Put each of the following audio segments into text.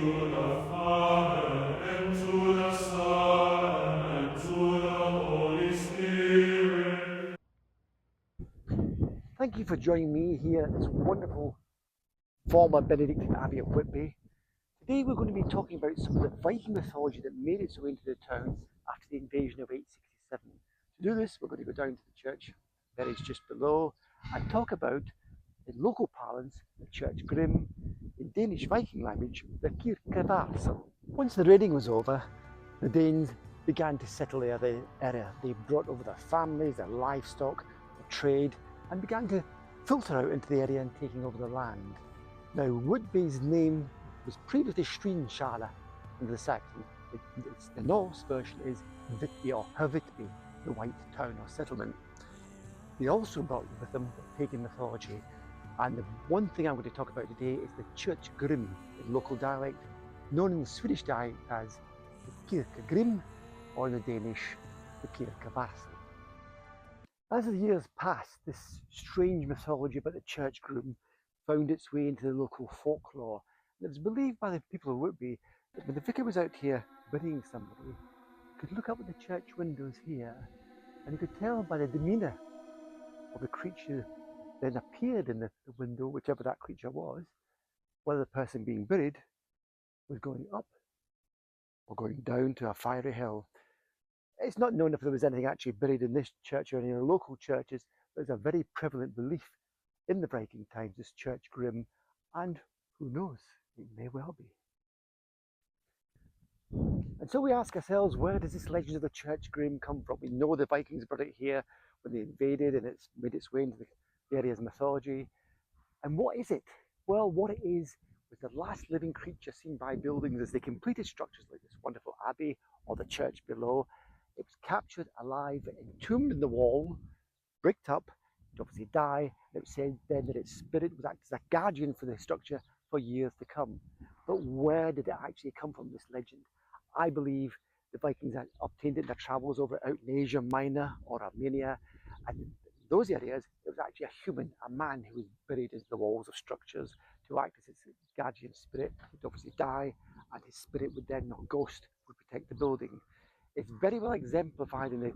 to the Father, and to the Son, and to the Holy Spirit. Thank you for joining me here at this wonderful former Benedictine Abbey at Whitby. Today we're going to be talking about some of the Viking mythology that made its way into the town after the invasion of 867. To do this, we're going to go down to the church that is just below and talk about, in local parlance, the Church Grimm, in Danish Viking language, the Kirke Varsel. Once the raiding was over, the Danes began to settle the area. They brought over their families, their livestock, their trade, and began to filter out into the area and taking over the land. Now, Whitby's name was previously Strinskala under the Saxon. The Norse version is Vitby or Hvitby, the white town or settlement. They also brought with them pagan mythology, and the one thing I'm going to talk about today is the Church Grimm in local dialect, known in the Swedish dialect as the Kirke Grimm, or in the Danish, the Kirke Varsel. As the years passed, this strange mythology about the Church Grimm found its way into the local folklore. And it was believed by the people of Whitby that when the vicar was out here burying somebody, he could look up at the church windows here and he could tell by the demeanour of the creature then appeared in the window, whichever that creature was, whether the person being buried was going up or going down to a fiery hell. It's not known if there was anything actually buried in this church or any other local churches, but it's a very prevalent belief in the Viking times, this Church Grimm, and who knows, it may well be. And so we ask ourselves, where does this legend of the Church Grimm come from? We know the Vikings brought it here when they invaded and it's made its way into the area's mythology. And what is it? Well, what it is was the last living creature seen by buildings as they completed structures like this wonderful abbey or the church below. It was captured alive, entombed in the wall, bricked up. It obviously died. It was said then that its spirit was acted as a guardian for the structure for years to come. But where did it actually come from, this legend? I believe the Vikings had obtained it in their travels over out in Asia Minor or Armenia, and in those areas it was actually a human, a man who was buried into the walls of structures to act as its guardian spirit. He'd obviously die, and his spirit would then, or ghost, would protect the building. It's very well exemplified in the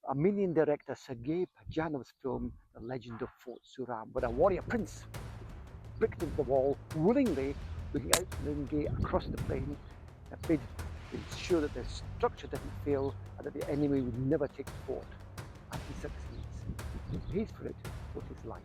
Armenian director Sergei Pajanov's film The Legend of Fort Suram, where a warrior prince bricked into the wall willingly, looking out from the gate across the plain, a bid to ensure that the structure didn't fail and that the enemy would never take the fort. And he succeeds. He pays for it with his life.